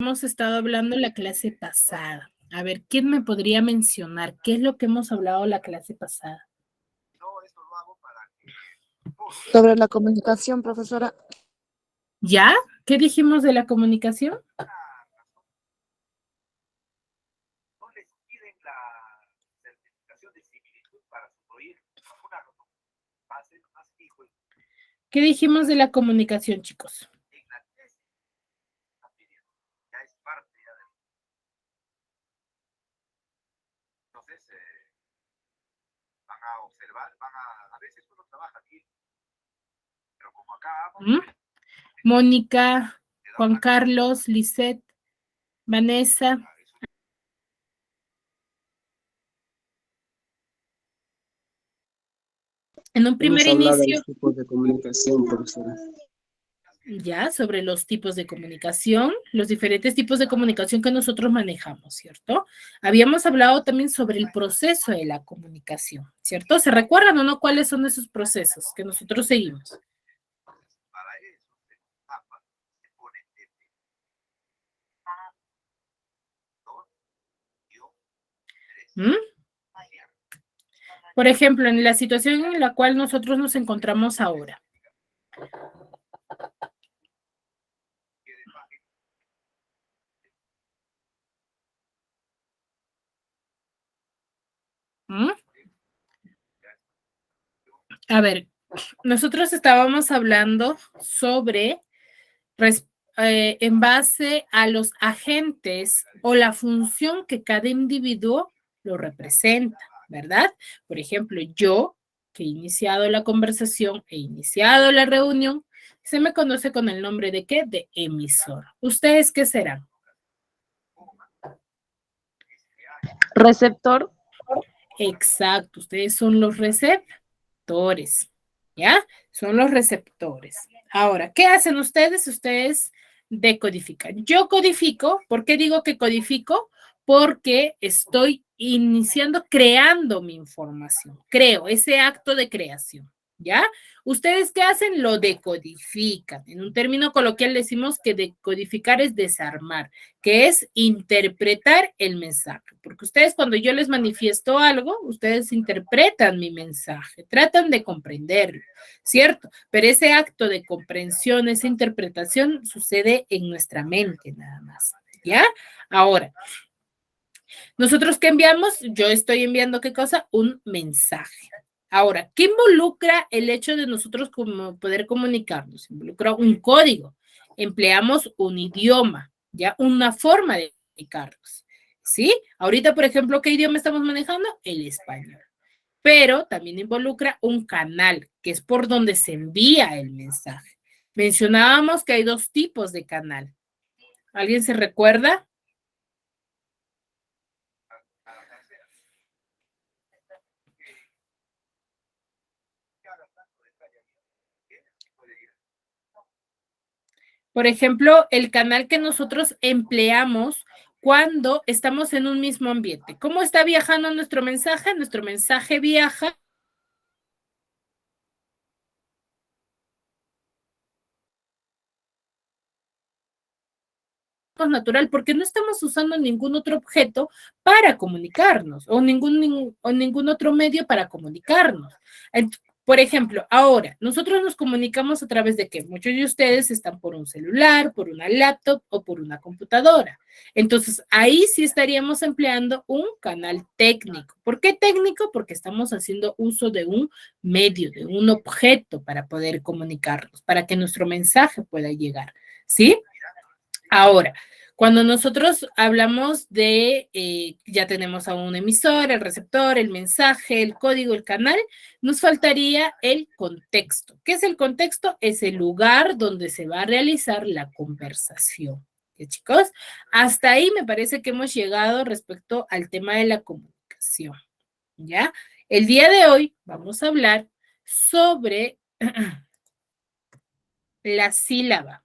hemos estado hablando en la clase pasada. A ver, ¿quién me podría mencionar? ¿Qué es lo que hemos hablado la clase pasada? Sobre la comunicación, profesora. ¿Ya? ¿Qué dijimos de la comunicación? ¿Qué dijimos de la comunicación, chicos? ¿Mm? Mónica, Juan Carlos, Lisette, Vanessa. En un primer Hemos hablado de inicio, los tipos de comunicación, profesora. ya, sobre los tipos de comunicación, los diferentes tipos de comunicación que nosotros manejamos, ¿cierto? Habíamos hablado también sobre el proceso de la comunicación, ¿cierto? ¿Se recuerdan o no cuáles son esos procesos que nosotros seguimos? ¿Mm? Por ejemplo, en la situación en la cual nosotros nos encontramos ahora. ¿Mm? A ver, nosotros estábamos hablando sobre en base a los agentes o la función que cada individuo lo representa, ¿verdad? Por ejemplo, yo, que he iniciado la conversación, he iniciado la reunión, se me conoce con el nombre de ¿qué? De emisor. ¿Ustedes qué serán? Receptor. Exacto, ustedes son los receptores, ¿ya? Son los receptores. Ahora, ¿qué hacen ustedes? Ustedes decodifican. Yo codifico, ¿por qué digo que codifico? Porque estoy iniciando, creando mi información. Creo, ese acto de creación, ¿ya? ¿Ustedes qué hacen? Lo decodifican. En un término coloquial decimos que decodificar es desarmar, que es interpretar el mensaje. Porque ustedes cuando yo les manifiesto algo, ustedes interpretan mi mensaje, tratan de comprenderlo, ¿cierto? Pero ese acto de comprensión, esa interpretación sucede en nuestra mente nada más, ¿ya? Ahora, nosotros qué enviamos, yo estoy enviando qué cosa, un mensaje. Ahora, ¿qué involucra el hecho de nosotros como poder comunicarnos? Involucra un código, empleamos un idioma, ya una forma de comunicarnos, ¿sí? Ahorita, por ejemplo, ¿qué idioma estamos manejando? El español. Pero también involucra un canal, que es por donde se envía el mensaje. Mencionábamos que hay dos tipos de canal. ¿Alguien se recuerda? Por ejemplo, el canal que nosotros empleamos cuando estamos en un mismo ambiente. ¿Cómo está viajando nuestro mensaje? Nuestro mensaje viaja natural porque no estamos usando ningún otro objeto para comunicarnos o ningún otro medio para comunicarnos. Por ejemplo, ahora, nosotros nos comunicamos a través de que muchos de ustedes están por un celular, por una laptop o por una computadora. Entonces, ahí sí estaríamos empleando un canal técnico. ¿Por qué técnico? Porque estamos haciendo uso de un medio, de un objeto para poder comunicarnos, para que nuestro mensaje pueda llegar. ¿Sí? Ahora, cuando nosotros hablamos de, ya tenemos a un emisor, el receptor, el mensaje, el código, el canal, nos faltaría el contexto. ¿Qué es el contexto? Es el lugar donde se va a realizar la conversación. ¿Ya, chicos? Hasta ahí me parece que hemos llegado respecto al tema de la comunicación. ¿Ya? El día de hoy vamos a hablar sobre la sílaba.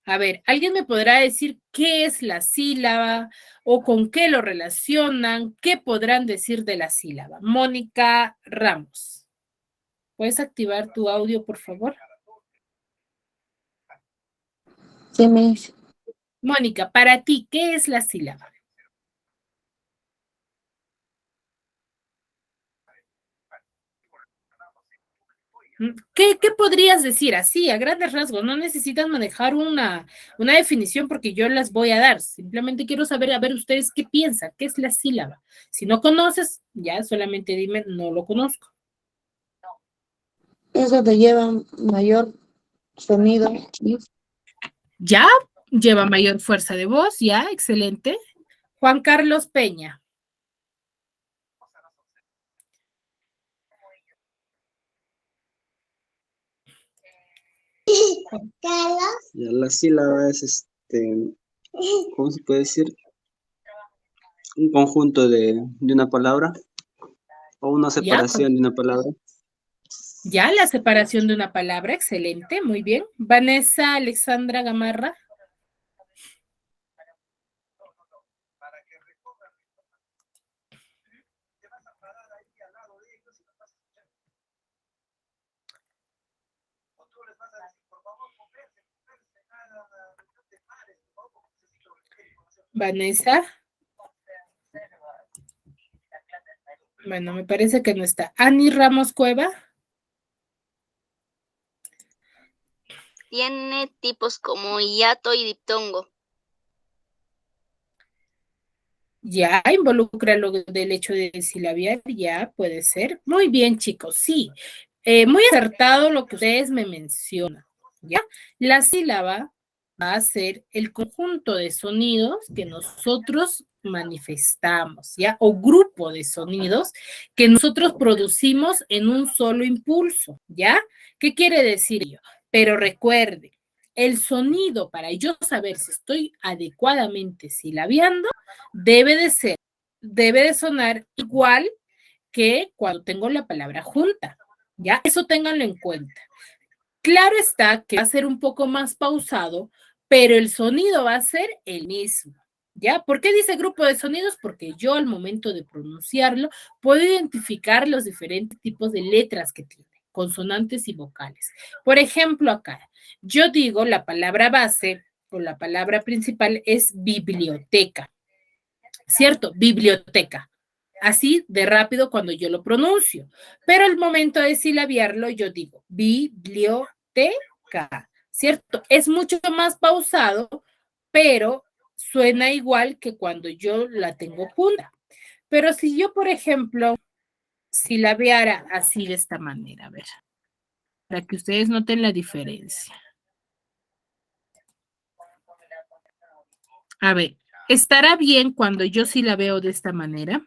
A ver, ¿alguien me podrá decir qué es la sílaba o con qué lo relacionan? ¿Qué podrán decir de la sílaba? Mónica Ramos. ¿Puedes activar tu audio, por favor? Sí, Miss. Mónica, para ti, ¿qué es la sílaba? ¿Qué podrías decir así, a grandes rasgos? No necesitas manejar una definición porque yo las voy a dar. Simplemente quiero saber, a ver, ustedes qué piensan, qué es la sílaba. Si no conoces, ya solamente dime, no lo conozco. Eso te lleva mayor sonido. Ya, lleva mayor fuerza de voz, ya, excelente. Juan Carlos Peña. Ya la sílaba es ¿cómo se puede decir? Un conjunto de una palabra o una Ya, separación de una palabra. ya, la separación de una palabra, excelente, muy bien. Vanessa Alexandra Gamarra. Vanessa. Bueno, me parece que no está. Ani Ramos Cueva. Tiene tipos como hiato y diptongo. Ya, involucra lo del hecho de silabiar, ya puede ser. Muy bien, chicos, sí. Muy acertado lo que ustedes me mencionan, ¿ya? La sílaba va a ser el conjunto de sonidos que nosotros manifestamos, ¿ya? O grupo de sonidos que nosotros producimos en un solo impulso, ¿ya? ¿Qué quiere decir ello? Pero recuerde, el sonido, para yo saber si estoy adecuadamente silabiando, debe de sonar igual que cuando tengo la palabra junta, ¿ya? Eso ténganlo en cuenta. Claro está que va a ser un poco más pausado, pero el sonido va a ser el mismo, ¿ya? ¿Por qué dice grupo de sonidos? Porque yo al momento de pronunciarlo puedo identificar los diferentes tipos de letras que tiene, consonantes y vocales. Por ejemplo, acá, yo digo la palabra base o la palabra principal es biblioteca, ¿cierto? Biblioteca. Así de rápido cuando yo lo pronuncio. Pero al momento de silabiarlo, yo digo biblioteca, ¿cierto? Es mucho más pausado, pero suena igual que cuando yo la tengo junta. Pero si yo, por ejemplo, silabiara así de esta manera, a ver, para que ustedes noten la diferencia. A ver, ¿estará bien cuando yo silabeo de esta manera?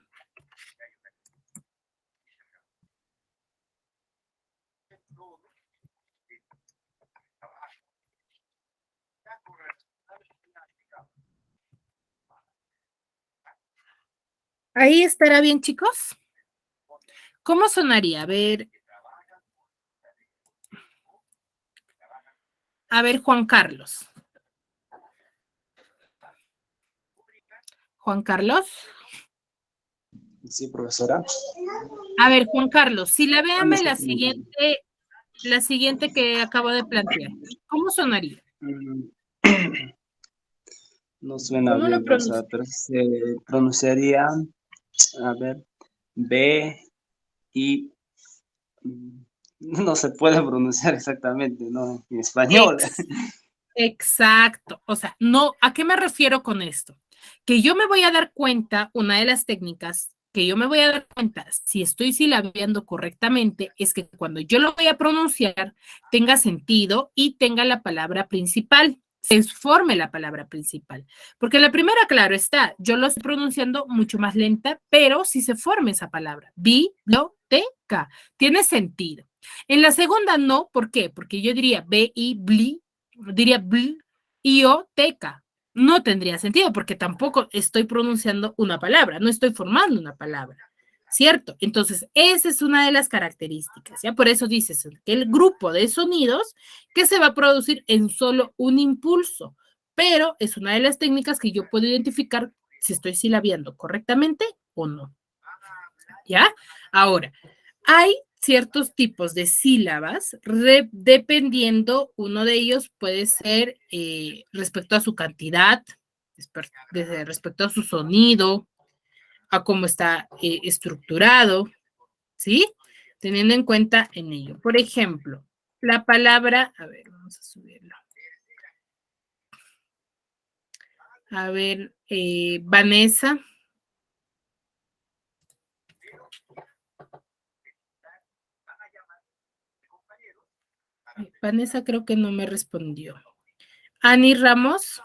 Ahí estará bien, chicos. ¿Cómo sonaría? A ver, Juan Carlos. Juan Carlos. Sí, profesora. A ver, Juan Carlos, silabeame la siguiente que acabo de plantear. ¿Cómo sonaría? No suena ¿Cómo lo bien, profesora, pronuncia? pero se pronunciaría, a ver, B y no se puede pronunciar exactamente, ¿no? En español. Exacto. O sea, no, ¿a qué me refiero con esto? Que yo me voy a dar cuenta, una de las técnicas que yo me voy a dar cuenta si estoy silabeando correctamente es que cuando yo lo voy a pronunciar tenga sentido y tenga la palabra principal, se forme la palabra principal. Porque la primera, claro está, yo lo estoy pronunciando mucho más lenta, pero si se forma esa palabra, biblioteca, tiene sentido. En la segunda no, ¿por qué? Porque yo diría diría bl, io, teca. No tendría sentido porque tampoco estoy pronunciando una palabra, no estoy formando una palabra, ¿cierto? Entonces, esa es una de las características, ¿ya? Por eso dices que el grupo de sonidos que se va a producir en solo un impulso, pero es una de las técnicas que yo puedo identificar si estoy silabiando correctamente o no, ¿ya? Ahora, hay ciertos tipos de sílabas, dependiendo, uno de ellos puede ser respecto a su cantidad, respecto a su sonido, a cómo está estructurado, ¿sí? Teniendo en cuenta en ello. Por ejemplo, la palabra, a ver, vamos a subirlo. A ver, Vanessa. Vanessa creo que no me respondió. Ani Ramos.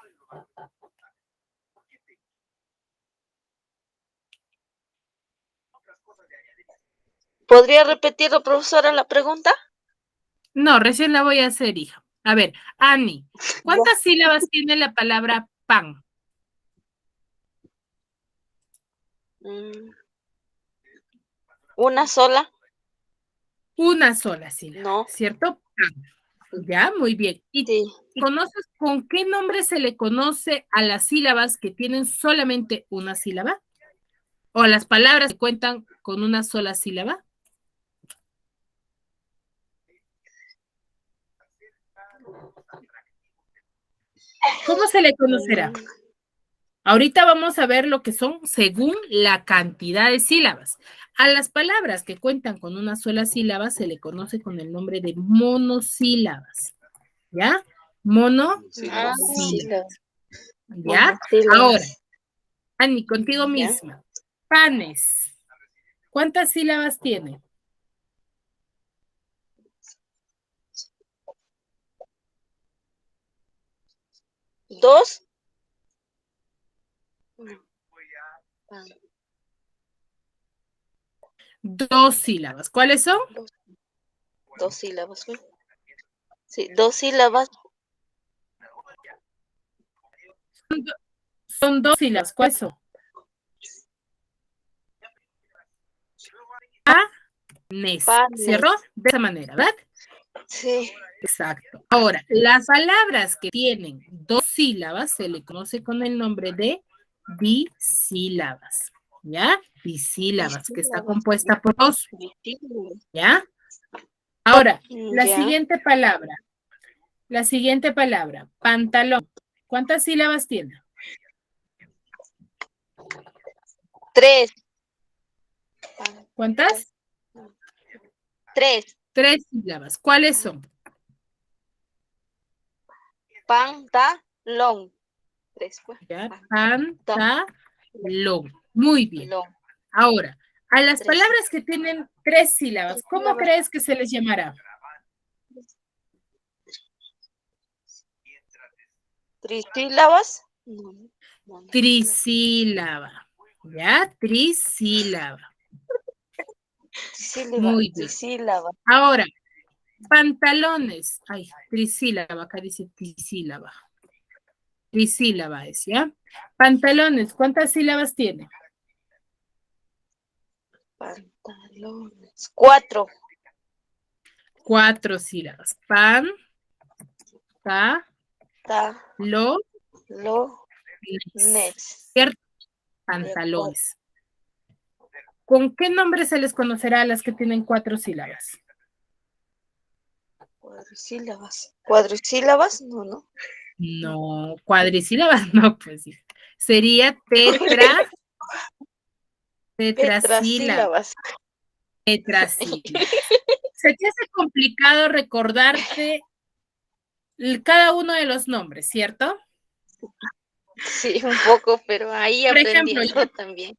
¿Podría repetirlo, profesora, la pregunta? No, recién la voy a hacer, hija. A ver, Ani, ¿cuántas sílabas tiene la palabra pan? ¿Una sola? Una sola sílaba, No. ¿cierto? Pan. Ya, muy bien. ¿Y Sí. conoces con qué nombre se le conoce a las sílabas que tienen solamente una sílaba? ¿O a las palabras que cuentan con una sola sílaba? ¿Cómo se le conocerá? Ahorita vamos a ver lo que son según la cantidad de sílabas. A las palabras que cuentan con una sola sílaba se le conoce con el nombre de monosílabas. ¿Ya? Monosílabas. ¿Ya? Ahora, Ani, contigo misma. Panes. ¿Cuántas sílabas tiene? ¿Dos? Dos sílabas. ¿Cuáles son? Dos sílabas. Sí, dos sílabas. Son dos sílabas. ¿Cuáles son? Panes. ¿Cierto? De esa manera, ¿verdad? Sí. Exacto. Ahora, las palabras que tienen dos sílabas se le conoce con el nombre de disílabas. ¿Ya? Disílabas, que está compuesta por dos. ¿Ya? Ahora, la siguiente palabra. La siguiente palabra, pantalón. ¿Cuántas sílabas tiene? Tres. ¿Cuántas? Tres. Tres sílabas. ¿Cuáles son? Pantalón. Tres. ¿Ya? Pantalón. Muy bien. Ahora, a las palabras que tienen tres sílabas, ¿cómo crees que se les llamará? ¿Trisílabas? Trisílaba. ¿Ya? Trisílaba. Muy bien. Ahora, pantalones. Ay, trisílaba, acá dice trisílaba. Trisílaba es, ¿ya? Pantalones, ¿cuántas sílabas tiene? Pantalones. Cuatro. Cuatro sílabas. Pan, ta, lo, nes. ¿Cierto? Pantalones. ¿Con qué nombre se les conocerá a las que tienen cuatro sílabas? Cuadrisílabas. ¿Cuadrisílabas? No, no. No, cuadrisílabas no, pues sí. Sería tetrasílabas. Tetrasílabas. Se te hace complicado recordarte cada uno de los nombres, ¿cierto? Sí, un poco, pero ahí aprendiendo también.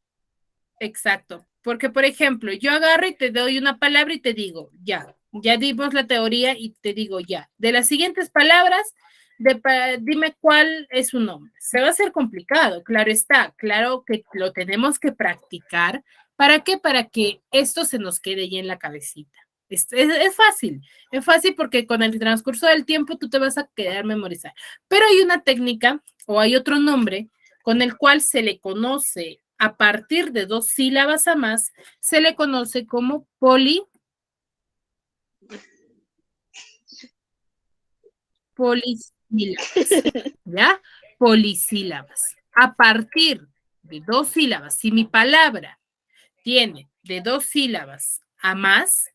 Exacto, porque por ejemplo, yo agarro y te doy una palabra y te digo, ya dimos la teoría y te digo ya. De las siguientes palabras, dime cuál es su nombre. Se va a hacer complicado, claro está, claro que lo tenemos que practicar. ¿Para qué? Para que esto se nos quede ya en la cabecita. Es fácil porque con el transcurso del tiempo tú te vas a quedar memorizar. Pero hay una técnica o hay otro nombre con el cual se le conoce a partir de dos sílabas a más, se le conoce como polisílabas, ¿ya? Polisílabas. A partir de dos sílabas, si mi palabra tiene de dos sílabas a más,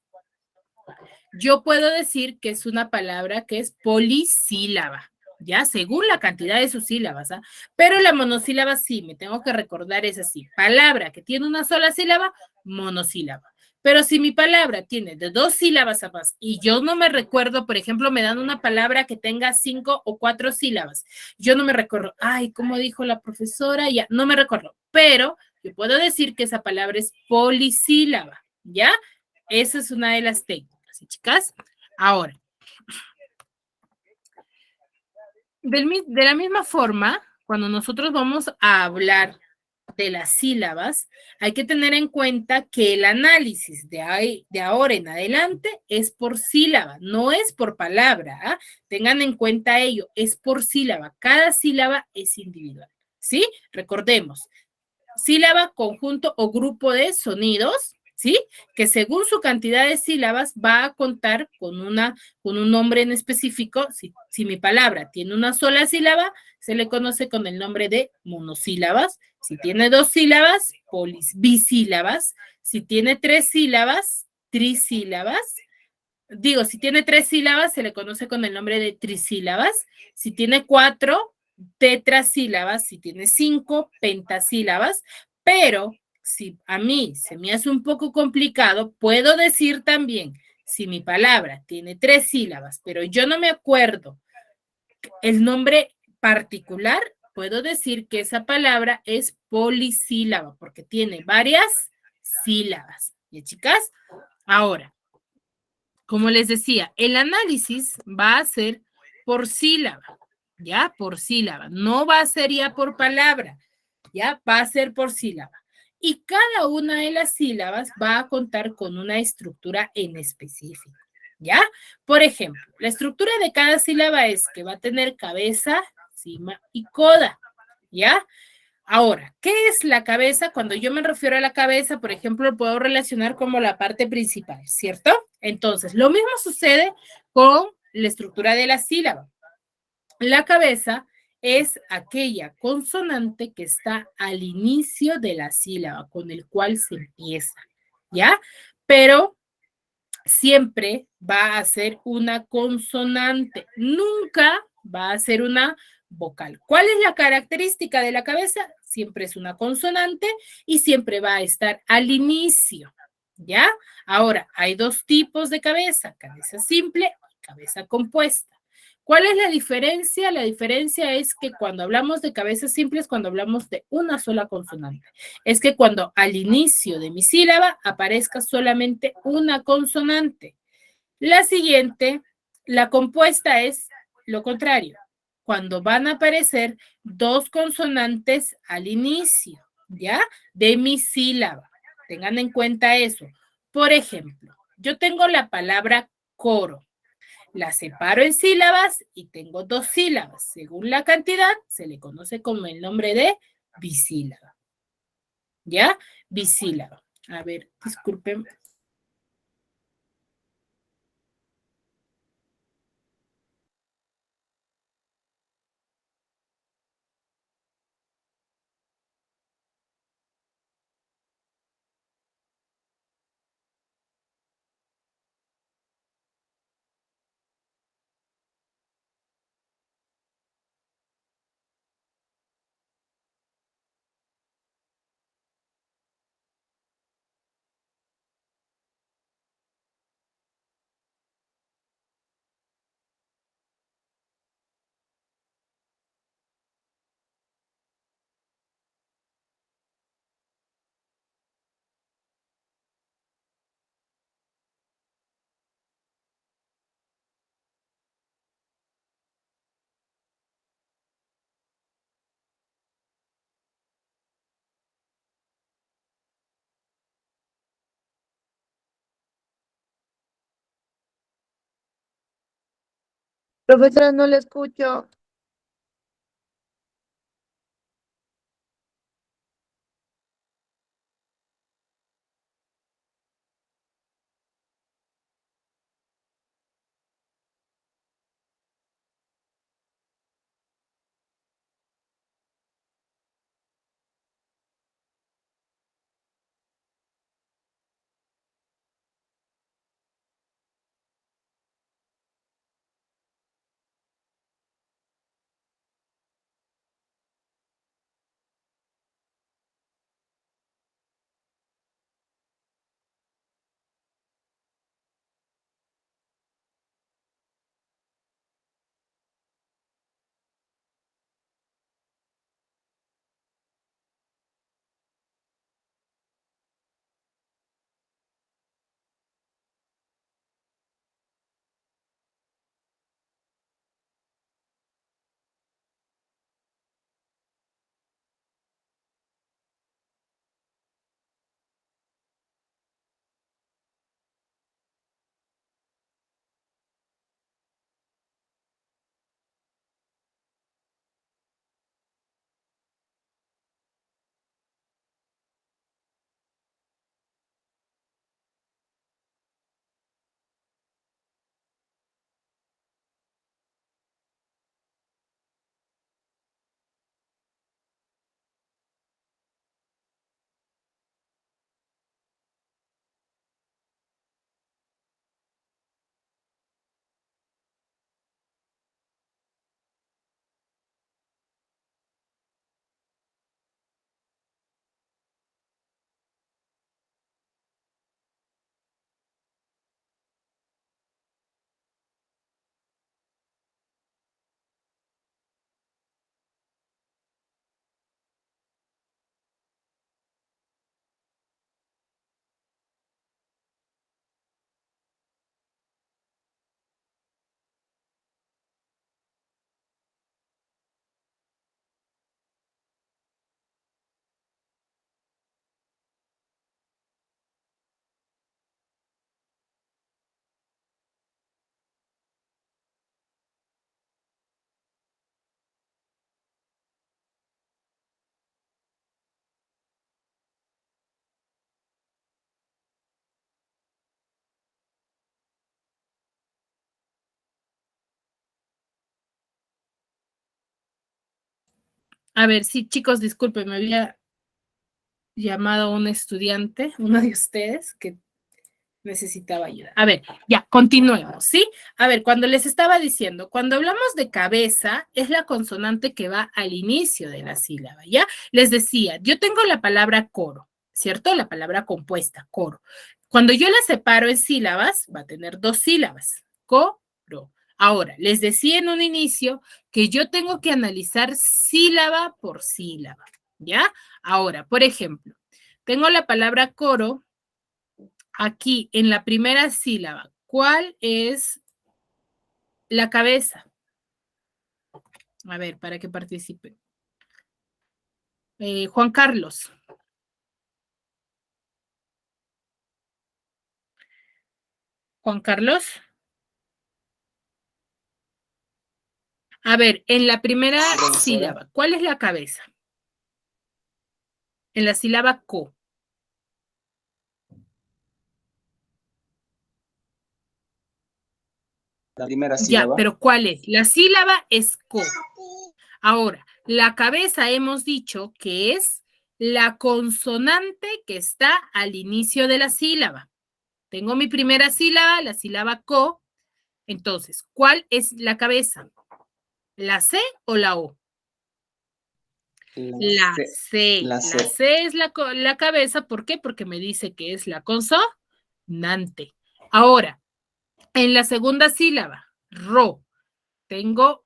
yo puedo decir que es una palabra que es polisílaba, ¿ya? Según la cantidad de sus sílabas, ¿ah? Pero la monosílaba sí, me tengo que recordar, es así. Palabra que tiene una sola sílaba, monosílaba. Pero si mi palabra tiene de 2 sílabas a más y yo no me recuerdo, por ejemplo, me dan una palabra que tenga 5 o 4 sílabas, yo no me recuerdo, ay, ¿cómo dijo la profesora? Ya, no me recuerdo, pero yo puedo decir que esa palabra es polisílaba, ¿ya? Esa es una de las técnicas, ¿sí, chicas? Ahora, de la misma forma, cuando nosotros vamos a hablar de las sílabas, hay que tener en cuenta que el análisis de ahora en adelante es por sílaba, no es por palabra. ¿Ah? Tengan en cuenta ello, es por sílaba. Cada sílaba es individual. ¿Sí? Recordemos, sílaba, conjunto o grupo de sonidos, ¿sí? Que según su cantidad de sílabas va a contar con un nombre en específico. Si mi palabra tiene una sola sílaba, se le conoce con el nombre de monosílabas. Si tiene 2 sílabas, bisílabas. Si tiene 3 sílabas, trisílabas. Digo, si tiene 3 sílabas, se le conoce con el nombre de trisílabas. Si tiene 4, tetrasílabas. Si tiene 5, pentasílabas. Pero si a mí se me hace un poco complicado, puedo decir también, si mi palabra tiene 3 sílabas, pero yo no me acuerdo el nombre particular, puedo decir que esa palabra es polisílaba, porque tiene varias sílabas. ¿Y chicas? Ahora, como les decía, el análisis va a ser por sílaba, ¿ya? Por sílaba. No va a ser ya por palabra, ¿ya? Va a ser por sílaba. Y cada una de las sílabas va a contar con una estructura en específico, ¿ya? Por ejemplo, la estructura de cada sílaba es que va a tener cabeza, cima y coda, ¿ya? Ahora, ¿qué es la cabeza? Cuando yo me refiero a la cabeza, por ejemplo, lo puedo relacionar como la parte principal, ¿cierto? Entonces, lo mismo sucede con la estructura de la sílaba. La cabeza es aquella consonante que está al inicio de la sílaba, con el cual se empieza, ¿ya? Pero siempre va a ser una consonante, nunca va a ser una vocal. ¿Cuál es la característica de la cabeza? Siempre es una consonante y siempre va a estar al inicio, ¿ya? Ahora, hay 2 tipos de cabeza simple y cabeza compuesta. ¿Cuál es la diferencia? La diferencia es que cuando hablamos de cabezas simples, cuando hablamos de una sola consonante, es que cuando al inicio de mi sílaba aparezca solamente una consonante. La siguiente, la compuesta es lo contrario, cuando van a aparecer 2 consonantes al inicio, ¿ya? De mi sílaba. Tengan en cuenta eso. Por ejemplo, yo tengo la palabra coro. La separo en sílabas y tengo 2 sílabas. Según la cantidad, se le conoce como el nombre de bisílaba. ¿Ya? Bisílaba. A ver, disculpen. Profesora, no le escucho. A ver, sí, chicos, disculpen, me había llamado un estudiante, uno de ustedes, que necesitaba ayuda. A ver, ya, continuemos, ¿sí? A ver, cuando les estaba diciendo, cuando hablamos de cabeza, es la consonante que va al inicio de la sílaba, ¿ya? Les decía, yo tengo la palabra coro, ¿cierto? La palabra compuesta, coro. Cuando yo la separo en sílabas, va a tener 2 sílabas, coro. Ahora, les decía en un inicio que yo tengo que analizar sílaba por sílaba, ¿ya? Ahora, por ejemplo, tengo la palabra coro aquí en la primera sílaba. ¿Cuál es la cabeza? A ver, para que participen. Juan Carlos. Juan Carlos. A ver, en la primera sílaba, ¿cuál es la cabeza? En la sílaba co. La primera Ya, sílaba. pero ¿cuál es? La sílaba es co. Ahora, la cabeza hemos dicho que es la consonante que está al inicio de la sílaba. Tengo mi primera sílaba, la sílaba co. Entonces, ¿cuál es la cabeza? ¿La C o la O? La C. La La C. C es la cabeza. ¿Por qué? Porque me dice que es la consonante. Ahora, en la segunda sílaba, ro, tengo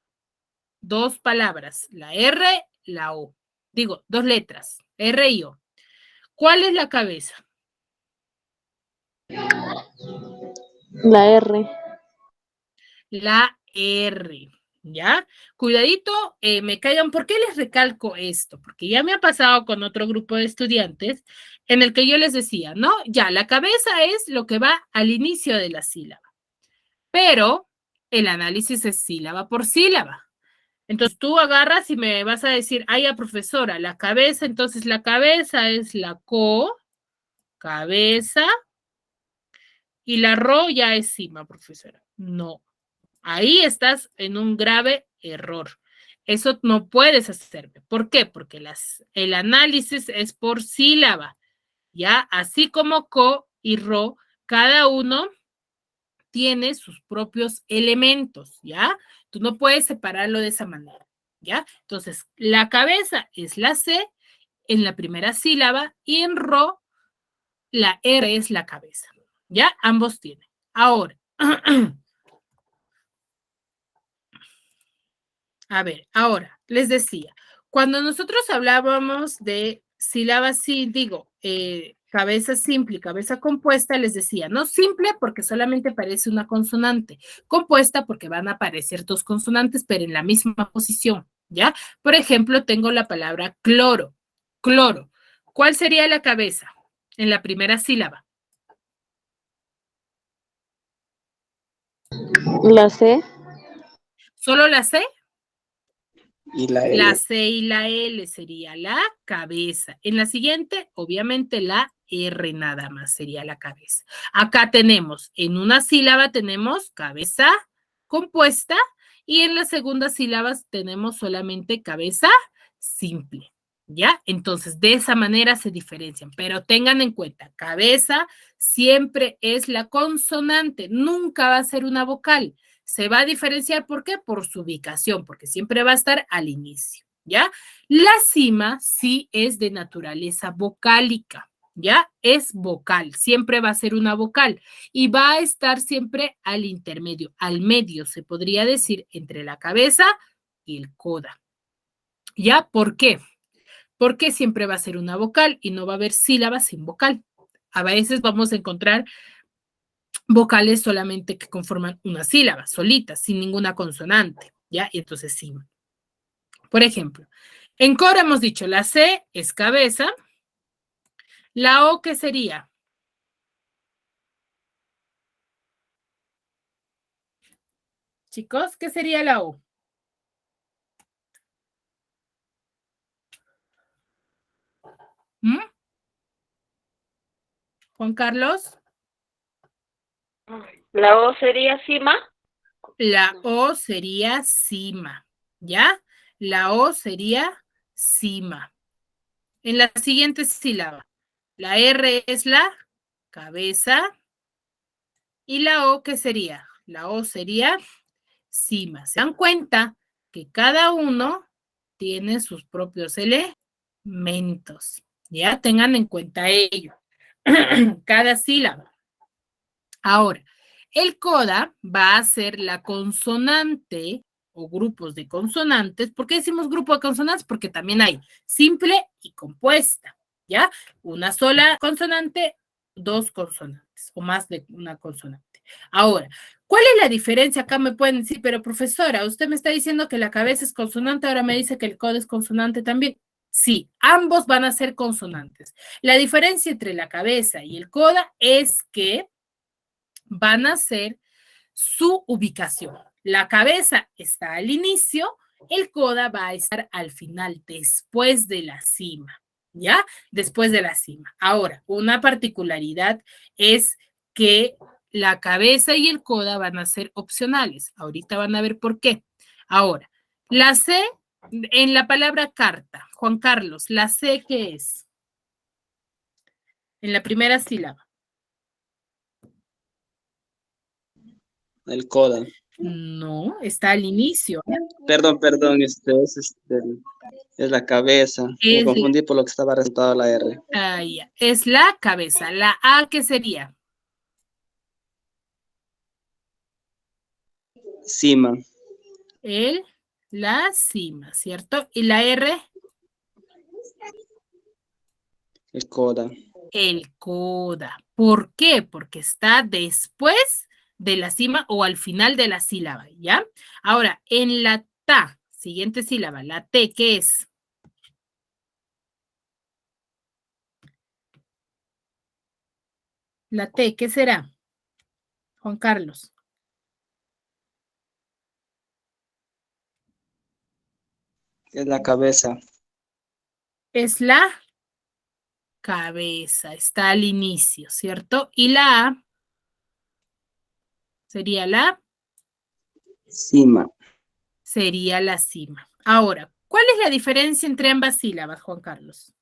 2 palabras, la R, la O. Digo, 2 letras, R y O. ¿Cuál es la cabeza? La R. La R, ¿ya? Cuidadito, me caigan. ¿Por qué les recalco esto? Porque ya me ha pasado con otro grupo de estudiantes en el que yo les decía, ¿no? Ya, la cabeza es lo que va al inicio de la sílaba, pero el análisis es sílaba por sílaba. Entonces tú agarras y me vas a decir, ay, profesora, la cabeza, entonces la cabeza es la co, cabeza, y la ro ya es cima, profesora. No. Ahí estás en un grave error. Eso no puedes hacerme. ¿Por qué? Porque el análisis es por sílaba, ¿ya? Así como co y ro, cada uno tiene sus propios elementos, ¿ya? Tú no puedes separarlo de esa manera, ¿ya? Entonces, la cabeza es la C en la primera sílaba y en ro, la R es la cabeza, ¿ya? Ambos tienen. Ahora, a ver, ahora, les decía, cuando nosotros hablábamos de sílabas, sí, digo, cabeza simple y cabeza compuesta, les decía, no simple porque solamente aparece una consonante, compuesta porque van a aparecer 2 consonantes, pero en la misma posición, ¿ya? Por ejemplo, tengo la palabra cloro, cloro. ¿Cuál sería la cabeza en la primera sílaba? La C. ¿Solo la C? Y la L. La C y la L sería la cabeza. En la siguiente, obviamente, la R nada más sería la cabeza. Acá tenemos, en una sílaba tenemos cabeza compuesta y en la segunda sílaba tenemos solamente cabeza simple. ¿Ya? Entonces, de esa manera se diferencian. Pero tengan en cuenta, cabeza siempre es la consonante, nunca va a ser una vocal. Se va a diferenciar, ¿por qué? Por su ubicación, porque siempre va a estar al inicio, ¿ya? La cima sí es de naturaleza vocálica, ¿ya? Es vocal, siempre va a ser una vocal y va a estar siempre al intermedio, al medio, se podría decir, entre la cabeza y el coda, ¿ya? ¿Por qué? Porque siempre va a ser una vocal y no va a haber sílabas sin vocal. A veces vamos a encontrar vocales solamente que conforman una sílaba, solitas, sin ninguna consonante, ¿ya? Y entonces sí. Por ejemplo, en coro hemos dicho, la C es cabeza, la O, ¿qué sería? Chicos, ¿qué sería la O? ¿Mm? Juan Carlos. La O sería cima. La O sería cima, ¿ya? La O sería cima. En la siguiente sílaba, la R es la cabeza y la O, ¿qué sería? La O sería cima. ¿Se dan cuenta que cada uno tiene sus propios elementos? Ya tengan en cuenta ello. Cada sílaba. Ahora, el coda va a ser la consonante o grupos de consonantes. ¿Por qué decimos grupo de consonantes? Porque también hay simple y compuesta, ¿ya? Una sola consonante, dos consonantes o más de una consonante. Ahora, ¿cuál es la diferencia? Acá me pueden decir, pero profesora, usted me está diciendo que la cabeza es consonante, ahora me dice que el coda es consonante también. Sí, ambos van a ser consonantes. La diferencia entre la cabeza y el coda es que van a ser su ubicación. La cabeza está al inicio, el coda va a estar al final, después de la cima, ¿ya? Después de la cima. Ahora, una particularidad es que la cabeza y el coda van a ser opcionales. Ahorita van a ver por qué. Ahora, la C en la palabra carta, Juan Carlos, ¿la C qué es? En la primera sílaba. El coda. No, está al inicio. Perdón, es la cabeza. Me confundí por lo que estaba resultado la R. Ya. Es la cabeza. La A, ¿qué sería? Cima. La cima, ¿cierto? ¿Y la R? El coda. El coda. ¿Por qué? Porque está después de la cima o al final de la sílaba, ¿ya? Ahora, en la ta, siguiente sílaba, la T, ¿qué es? La T, ¿qué será? Juan Carlos. Es la cabeza. Es la cabeza, está al inicio, ¿cierto? Y la A sería la Cima. sería la cima. Ahora, ¿cuál es la diferencia entre ambas sílabas, Juan Carlos?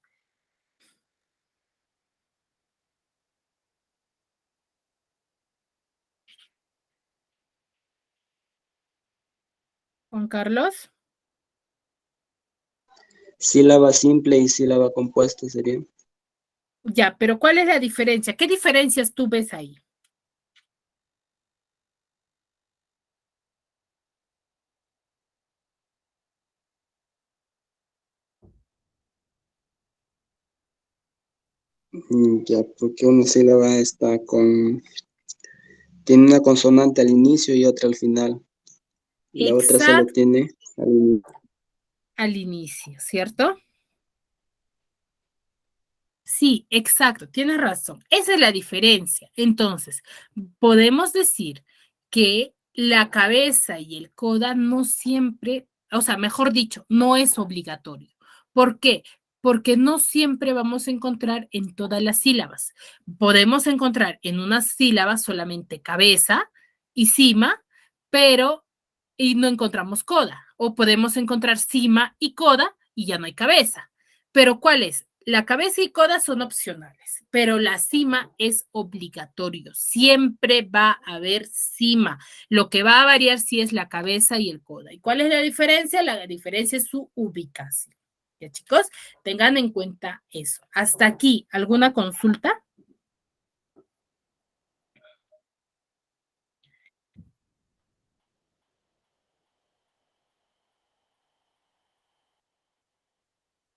Juan Carlos. Sílaba simple y sílaba compuesta sería. Ya, pero ¿cuál es la diferencia? ¿Qué diferencias tú ves ahí? Ya, porque una sílaba tiene una consonante al inicio y otra al final. Y la otra solo Exacto, tiene al inicio. al inicio, ¿cierto? Sí, exacto, tienes razón. Esa es la diferencia. Entonces, podemos decir que la cabeza y el coda no siempre, o sea, mejor dicho, no es obligatorio. ¿Por qué? Porque no siempre vamos a encontrar en todas las sílabas. Podemos encontrar en una sílaba solamente cabeza y cima, pero y no encontramos coda. O podemos encontrar cima y coda y ya no hay cabeza. Pero ¿cuál es? La cabeza y coda son opcionales, pero la cima es obligatorio. Siempre va a haber cima. Lo que va a variar sí es la cabeza y el coda. ¿Y cuál es la diferencia? La diferencia es su ubicación. Ya, chicos, tengan en cuenta eso. Hasta aquí, ¿alguna consulta?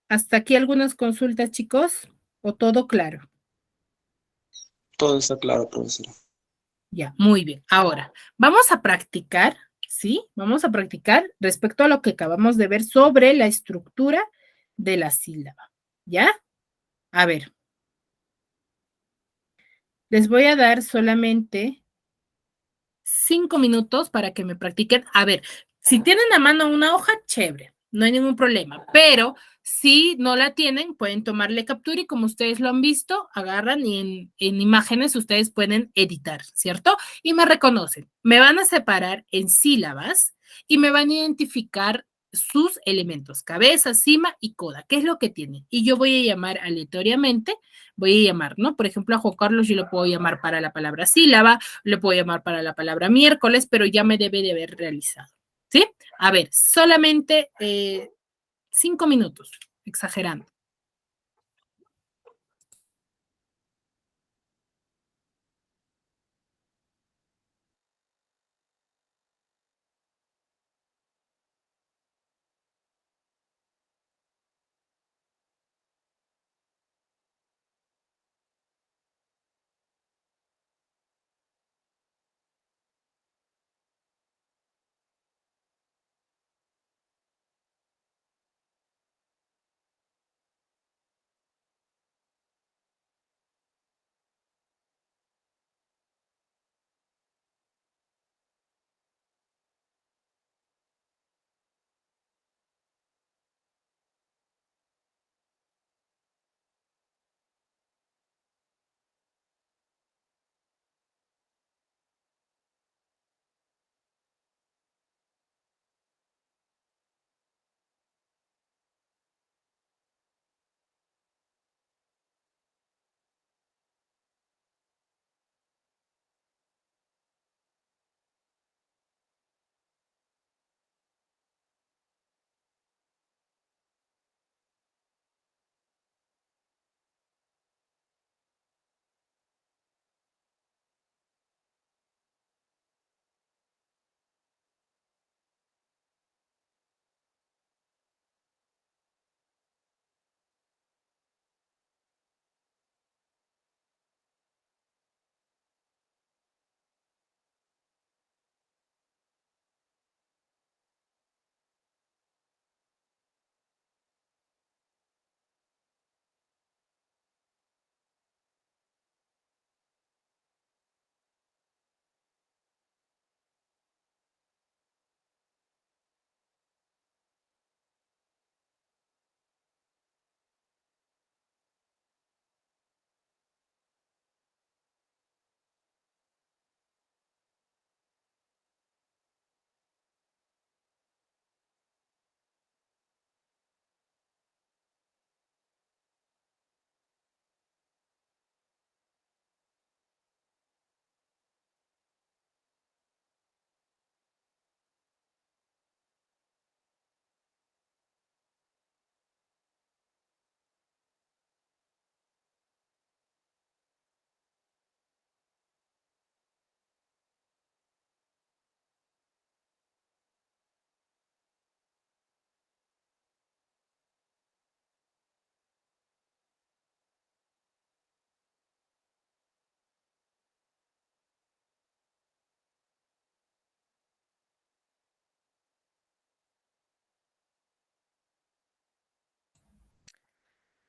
¿Hasta aquí algunas consultas, chicos? ¿O todo claro? Todo está claro, profesora. Ya, muy bien. Ahora, vamos a practicar, ¿sí? Vamos a practicar respecto a lo que acabamos de ver sobre la estructura de la sílaba, ¿ya? A ver, les voy a dar solamente 5 minutos para que me practiquen. A ver, si tienen a mano una hoja, chévere, no hay ningún problema, pero si no la tienen, pueden tomarle captura y como ustedes lo han visto, agarran y en imágenes ustedes pueden editar, ¿cierto? Y me reconocen. Me van a separar en sílabas y me van a identificar sus elementos, cabeza, cima y coda. ¿Qué es lo que tienen? Y yo voy a llamar aleatoriamente, voy a llamar, ¿no? Por ejemplo, a Juan Carlos yo lo puedo llamar para la palabra sílaba, lo puedo llamar para la palabra miércoles, pero ya me debe de haber realizado, ¿sí? A ver, solamente 5 minutos, exagerando.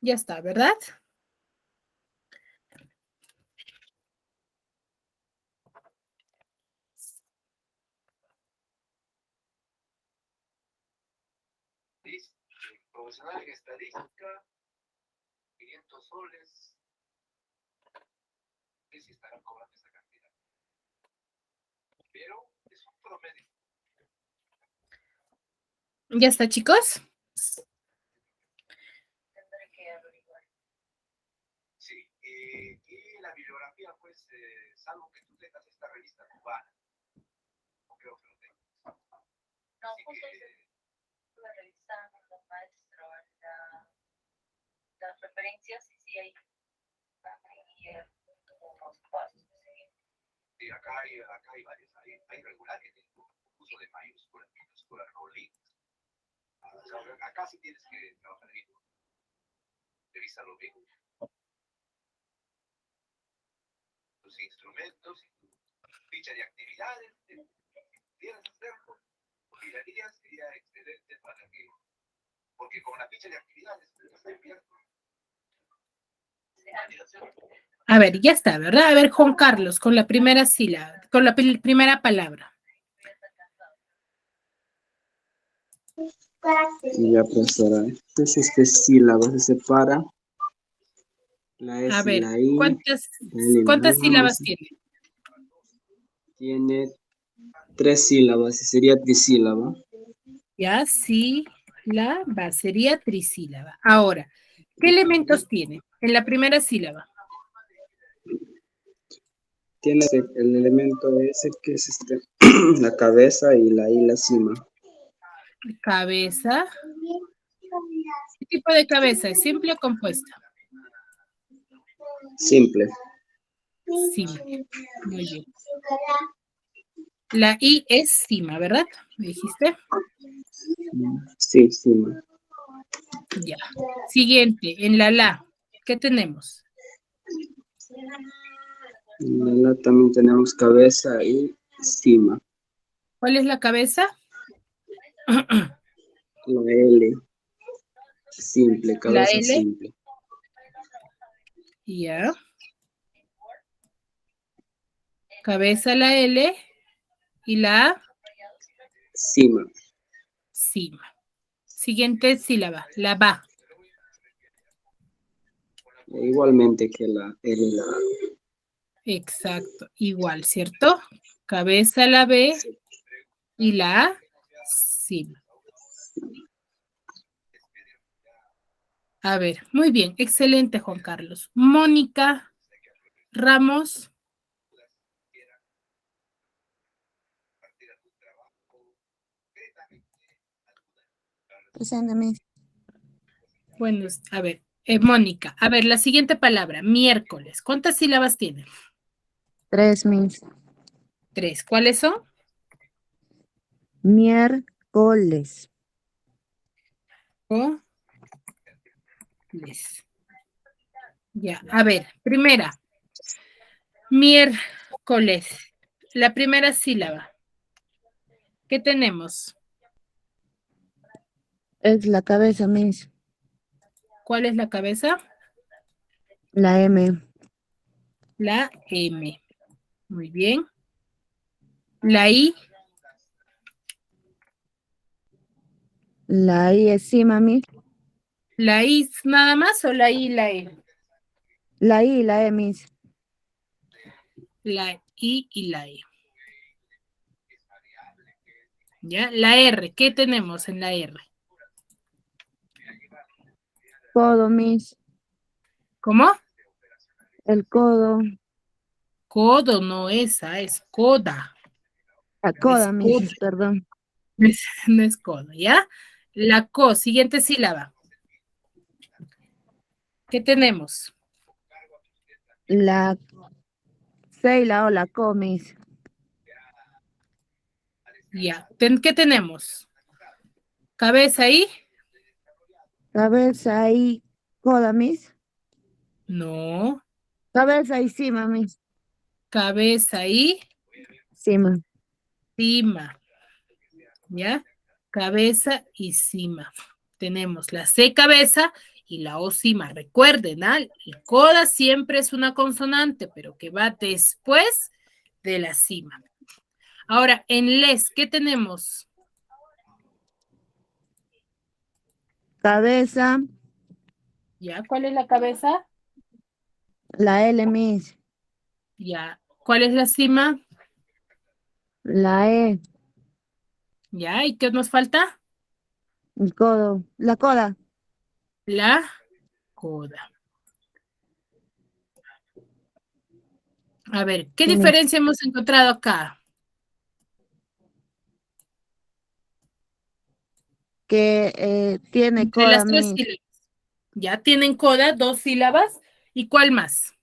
Ya está, ¿verdad? Profesional en estadística, 500 soles. No sé si estarán cobrando esa cantidad. Pero es un promedio. ¿Ya está, chicos? Tendré que averiguar. Sí, y la bibliografía, pues, salvo que tú tengas esta revista cubana. No creo que lo tengas. No, pues estuve revisando, maestro, las referencias, y sí hay unos pasos que seguir. Sí, acá hay varios. Hay regulares, uso de mayúsculas, minúsculas, rolitos. Acá sí tienes que trabajar bien. Revísalo bien. Tus instrumentos y tu ficha de actividades. Tienes que hacerlo. Mirarías sería excelente para que. Porque con la ficha de actividades está enviando. A ver, ya está, ¿verdad? A ver, Juan Carlos, con la primera sílaba, con la primera palabra. Ya, profesora. Entonces, sílaba se separa. La S A y ver, la I. ¿cuántas sílabas tiene? Tiene 3 sílabas y sería trisílaba. Ya, sílaba, sería trisílaba. Ahora, ¿qué elementos tiene en la primera sílaba? Tiene el elemento ese que es la cabeza y la I, la cima. Cabeza. ¿Qué tipo de cabeza? ¿Es simple o compuesta? Simple. Simple. Muy bien. La I es cima, ¿verdad? ¿Me dijiste? Sí, cima. Ya. Siguiente, en la, ¿qué tenemos? En la también tenemos cabeza y cima. ¿Cuál es la cabeza? La L. Simple, La cabeza L. simple. Ya. Cabeza la L y la A, Cima. cima. Siguiente sílaba, la ba. Igualmente que la L y la A. Exacto, igual, ¿cierto? Cabeza la B y la A, cima. A ver, muy bien, excelente, Juan Carlos. Mónica Ramos. Presente, Miss. Bueno, a ver, Mónica, a ver, la siguiente palabra, miércoles. ¿Cuántas sílabas tiene? 3, Miss. 3. ¿Cuáles son? Miércoles. Les. Ya, a ver, primera. Miércoles. La primera sílaba. ¿Qué tenemos? Es la cabeza, Miss. ¿Cuál es la cabeza? La M. La M. Muy bien. La I. La I es cima, Miss. ¿La I nada más o la I y la E? La I y la E, Miss. La I y la E. ¿Ya? La R. ¿Qué tenemos en la R? Codo, Miss. ¿Cómo? El codo. Codo, no esa, es coda. La Es coda, coda, Miss, perdón. no es codo, ¿ya? La co, siguiente sílaba. ¿Qué tenemos? La C y la O, la co, Miss. Ya. ¿Qué tenemos? ¿Cabeza ahí? Cabeza y coda, Miss. No. Cabeza y cima, Miss. Cabeza ahí, Cima. cima. ¿Ya? Cabeza y cima. Tenemos la C cabeza y la O cima. Recuerden, ¿ah? El coda siempre es una consonante, pero que va después de la cima. Ahora, en les, ¿qué tenemos? Cabeza, ¿Ya? ¿Cuál es la cabeza? la L, Miss. ¿Ya? ¿Cuál es la cima? La E, ¿Ya? ¿Y qué nos falta? el codo. La coda. La coda. A ver, ¿qué Sí, Miss. diferencia hemos encontrado acá? Que tiene Entre las coda, tres Miss. sílabas. Ya tienen coda, 2 sílabas. ¿Y cuál más?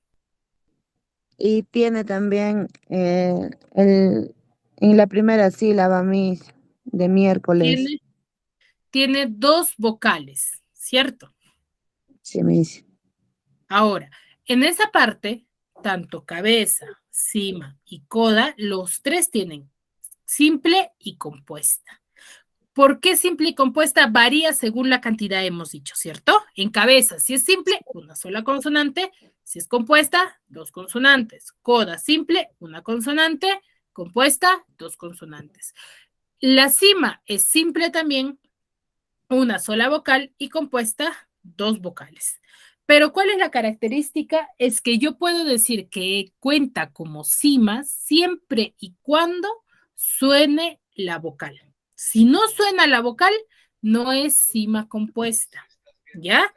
Y tiene también en la primera sílaba, Miss, de miércoles. Tiene 2 vocales, ¿cierto? Sí, Miss. Ahora, en esa parte, tanto cabeza, cima y coda, los tres tienen simple y compuesta. ¿Por qué simple y compuesta? Varía según la cantidad hemos dicho, ¿cierto? En cabeza, si es simple, una sola consonante. Si es compuesta, 2 consonantes. Coda simple, una consonante. Compuesta, 2 consonantes. La cima es simple también, una sola vocal y compuesta, 2 vocales. Pero ¿cuál es la característica? Es que yo puedo decir que cuenta como cima siempre y cuando suene la vocal. Si no suena la vocal, no es cima compuesta, ¿ya?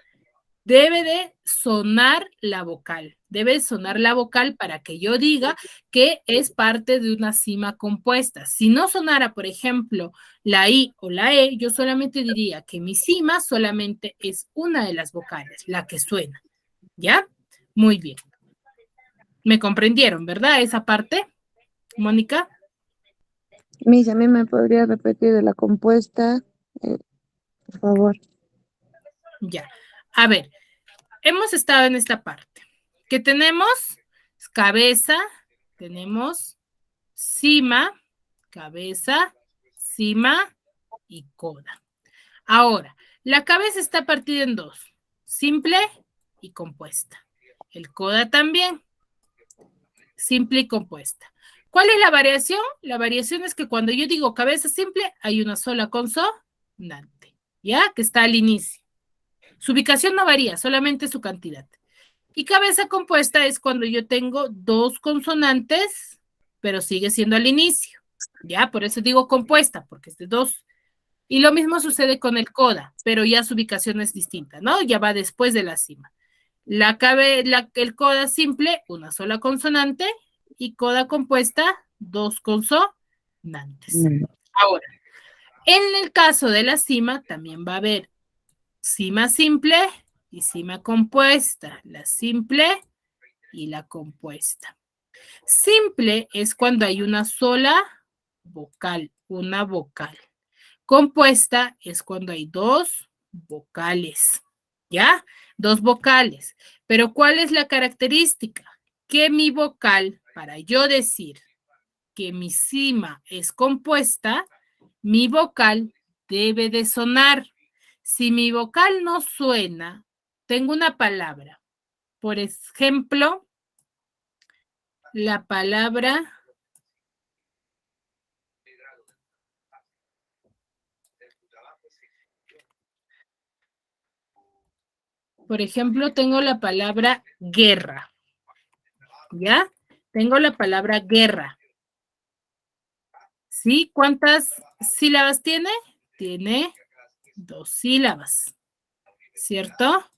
Debe de sonar la vocal. Debe sonar la vocal para que yo diga que es parte de una cima compuesta. Si no sonara, por ejemplo, la I o la E, yo solamente diría que mi cima solamente es una de las vocales, la que suena. ¿Ya? Muy bien. ¿Me comprendieron, verdad? Esa parte, Mónica. Miss, ¿a mí me podría repetir de la compuesta? Por favor. Ya. A ver, hemos estado en esta parte. ¿Qué tenemos? Cabeza, tenemos cima, cabeza, cima y coda. Ahora, la cabeza está partida en dos, simple y compuesta. El coda también, simple y compuesta. ¿Cuál es la variación? La variación es que cuando yo digo cabeza simple, hay una sola consonante, ¿ya? Que está al inicio. Su ubicación no varía, solamente su cantidad. Y cabeza compuesta es cuando yo tengo dos consonantes, pero sigue siendo al inicio. Ya, por eso digo compuesta, porque es de dos. Y lo mismo sucede con el coda, pero ya su ubicación es distinta, ¿no? Ya va después de la cima. El coda simple, una sola consonante, y coda compuesta, dos consonantes. Ahora, en el caso de la cima, también va a haber cima simple y cima compuesta. La simple y la compuesta. Simple es cuando hay una sola vocal, una vocal. Compuesta es cuando hay dos vocales, ¿ya? Dos vocales. Pero ¿cuál es la característica? Que mi vocal, para yo decir que mi cima es compuesta, mi vocal debe de sonar. Si mi vocal no suena, tengo una palabra. Por ejemplo, la palabra tengo la palabra guerra. ¿Ya? Tengo la palabra guerra. ¿Sí? ¿Cuántas sílabas tiene? Tiene 2 sílabas. ¿Cierto?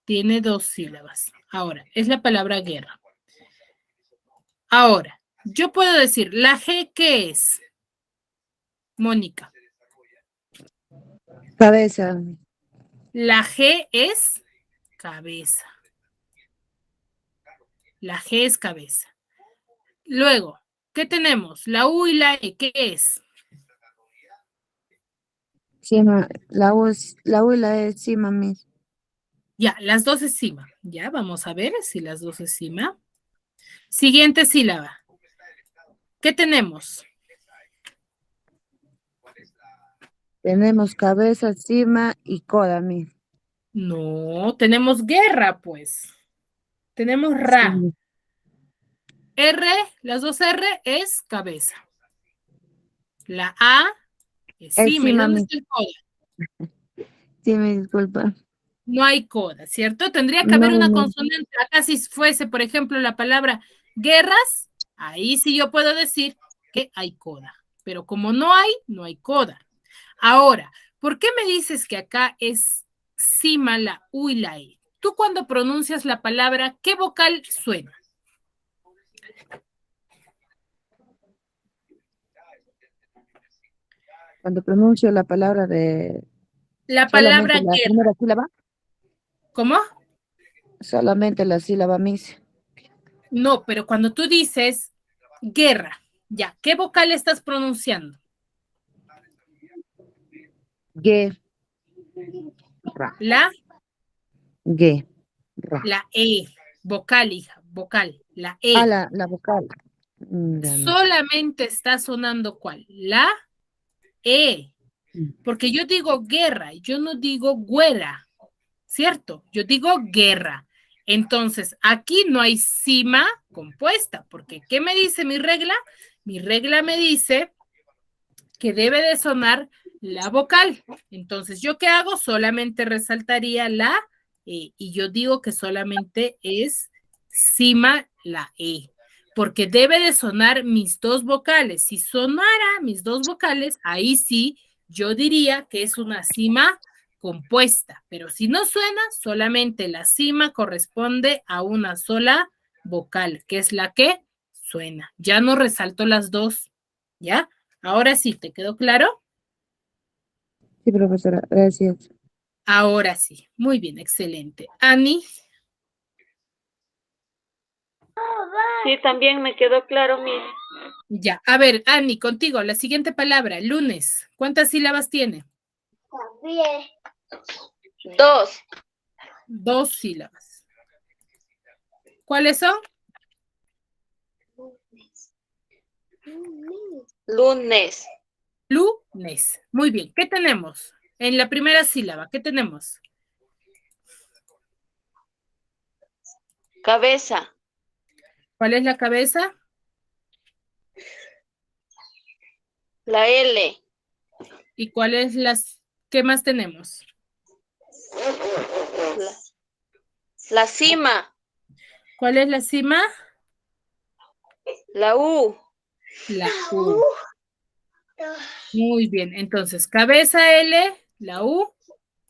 Tiene 2 sílabas. Ahora, es la palabra guerra. Ahora, yo puedo decir, ¿la G qué es? Mónica. Cabeza. La G es cabeza. La G es cabeza. Luego, ¿qué tenemos? La U y la E, ¿qué es? Cima. La U y la E, cima, Miss. Ya, las dos es cima. Ya, vamos a ver si las dos es cima. Siguiente sílaba. ¿Qué tenemos? Tenemos cabeza, cima y coda, Miss. No, tenemos guerra, pues. Tenemos ra. Sí. R, las dos R es cabeza. La A es Es cima. ¿Y cima, dónde Miss. está el coda? Sí, me disculpa. No hay coda, ¿cierto? Tendría que No, haber una no. consonante. Acá si fuese, por ejemplo, la palabra guerras, ahí sí yo puedo decir que hay coda. Pero como no hay, no hay coda. Ahora, ¿por qué me dices que acá es cima la U y la E? Tú cuando pronuncias la palabra, ¿qué vocal suena? Cuando pronuncio la palabra de La solamente palabra la guerra. primera sílaba, ¿Cómo? solamente la sílaba, Miss. No, pero cuando tú dices guerra, ya, ¿qué vocal estás pronunciando? Ge, ra. La Ge, ra. La E, vocal, hija, vocal, la Ah, E. la vocal. Ya, Miss. Solamente está sonando ¿cuál? La E. Porque yo digo guerra, yo no digo güera, ¿cierto? Yo digo guerra. Entonces, aquí no hay cima compuesta, porque ¿qué me dice mi regla? Mi regla me dice que debe de sonar la vocal. Entonces, ¿yo qué hago? Solamente resaltaría la E y yo digo que solamente es cima la E. porque debe de sonar mis dos vocales. Si sonara mis dos vocales, ahí sí yo diría que es una cima compuesta, pero si no suena, solamente la cima corresponde a una sola vocal, que es la que suena. Ya no resalto las dos, ¿ya? Ahora sí, ¿te quedó claro? Sí, profesora, gracias. Ahora sí, muy bien, excelente. Ani, Sí, también me quedó claro, Miss. ya. A ver, Ani, contigo, la siguiente palabra, lunes. ¿Cuántas sílabas tiene? 2. 2 sílabas. ¿Cuáles son? Lunes. Lunes. Muy bien. ¿Qué tenemos? En la primera sílaba, ¿qué tenemos? Cabeza. ¿Cuál es la cabeza? La L. ¿Y cuál es las... ¿Qué más tenemos? La cima. ¿Cuál es la cima? La U. La U. Muy bien. Entonces, cabeza L, la U,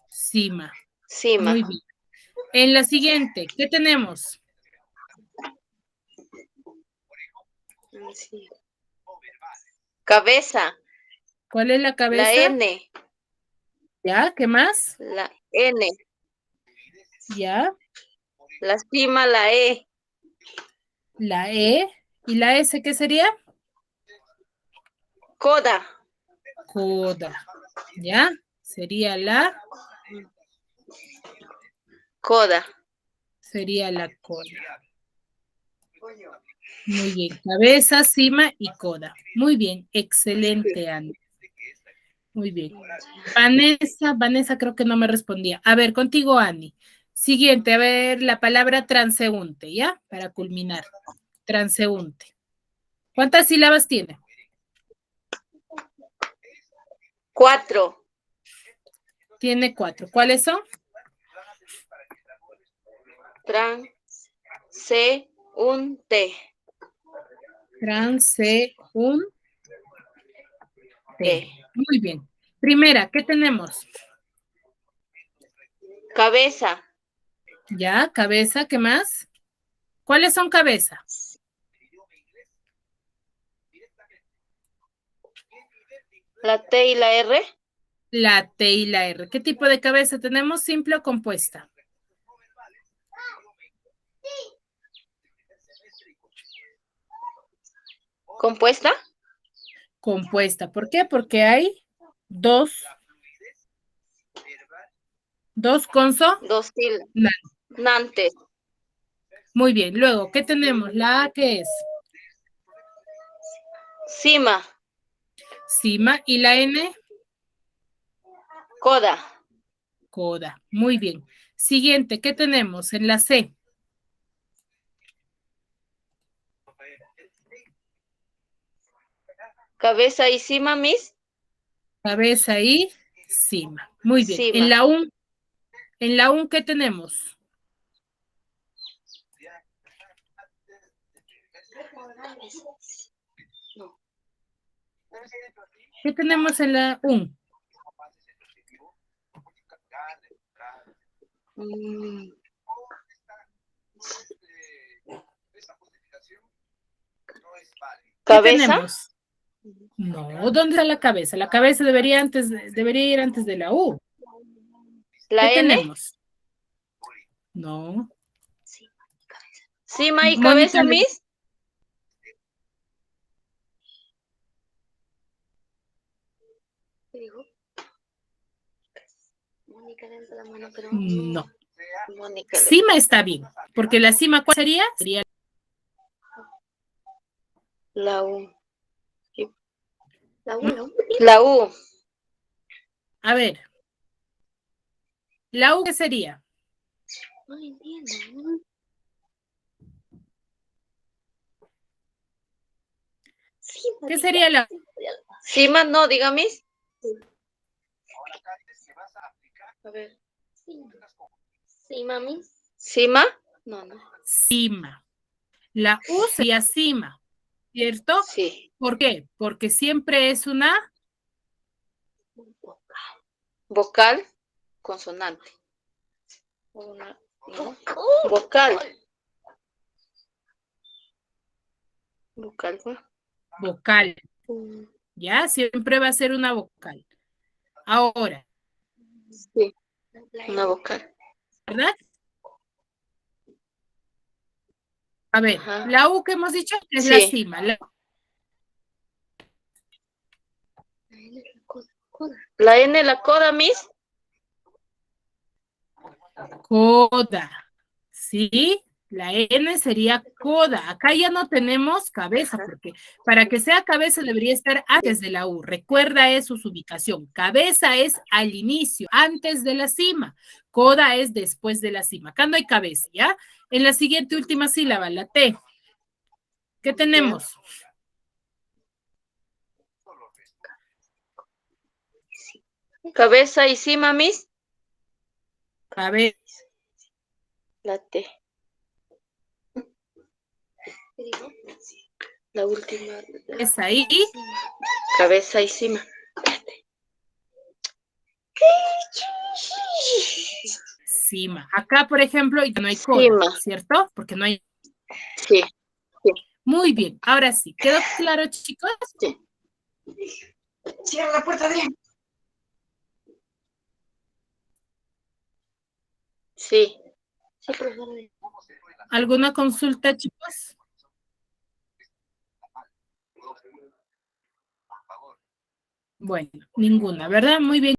cima. Cima. Muy bien. En la siguiente, ¿qué tenemos? Cabeza. ¿Cuál es la La cabeza? N. ¿Ya? ¿Qué más? La N. ¿Ya? La cima, la E. La E. ¿Y la S qué sería? Coda. Coda. ¿Ya? Sería la... Coda. Sería la coda. Muy bien. Cabeza, cima y coda. Muy bien. Excelente, Ana. Muy bien. Vanessa creo que no me respondía. A ver, contigo, Ani. Siguiente, a ver, la palabra transeúnte, ¿ya? Para culminar. Transeúnte. ¿Cuántas sílabas tiene? 4. Tiene 4. ¿Cuáles son? Transeúnte. Transeúnte. T. Muy bien. Primera, ¿qué tenemos? Cabeza. Ya, cabeza, ¿qué más? ¿Cuáles son cabeza? La T y la R. La T y la R. ¿Qué tipo de cabeza tenemos? ¿Simple o compuesta? ¿Compuesta? Compuesta. ¿Por qué? Porque hay dos consonantes. 2 sílabas. Muy bien. Luego, ¿qué tenemos? La A, ¿qué es? Cima. Cima. ¿Y la N? Coda. Coda. Muy bien. Siguiente, ¿qué tenemos? En la C. Cabeza y cima, Miss. Cabeza y cima. Muy bien. Cima. En la U, ¿qué tenemos? ¿Qué tenemos en la U? ¿Qué ¿Cabeza? tenemos? No, ¿dónde está la cabeza? La cabeza debería ir antes de la U. ¿La ¿Qué N? tenemos? No. ¿Cima y Mónica, cabeza, Miss? no. Mónica. Cima está bien, porque la cima, ¿cuál sería? Sería La U. La U, ¿no? La U. a ver. ¿La U qué sería? No entiendo. ¿Qué sería la U? Cima, no, diga, Miss. A ver. Cima, Miss. ¿Cima? No. Cima. La U sería cima, ¿cierto? Sí. ¿Por qué? Porque siempre es una Vocal, consonante. Una, no. Vocal. Vocal, ¿no? vocal, ¿ya? Siempre va a ser una vocal. Ahora, Sí, una vocal. ¿verdad? A ver, Ajá. la U que hemos dicho es Sí. la cima. La N, la coda, Miss. Coda, ¿sí? La N sería coda. Acá ya no tenemos cabeza, porque para que sea cabeza debería estar antes de la U. Recuerda eso, su ubicación. Cabeza es al inicio, antes de la cima. Coda es después de la cima. Acá no hay cabeza, ¿ya? En la siguiente última sílaba, la T. ¿Qué tenemos? Cabeza y cima, Miss. Cabeza. La T. La última. Es ahí. Cabeza y cima. Cima. Acá, por ejemplo, ya no hay coda, Cima. ¿cierto? Porque no hay. Sí. Muy bien. Ahora sí. ¿Quedó claro, chicos? Sí. Cierra la puerta, Adrián. Sí. ¿Alguna consulta, chicos? Bueno, ninguna, ¿verdad? Muy bien.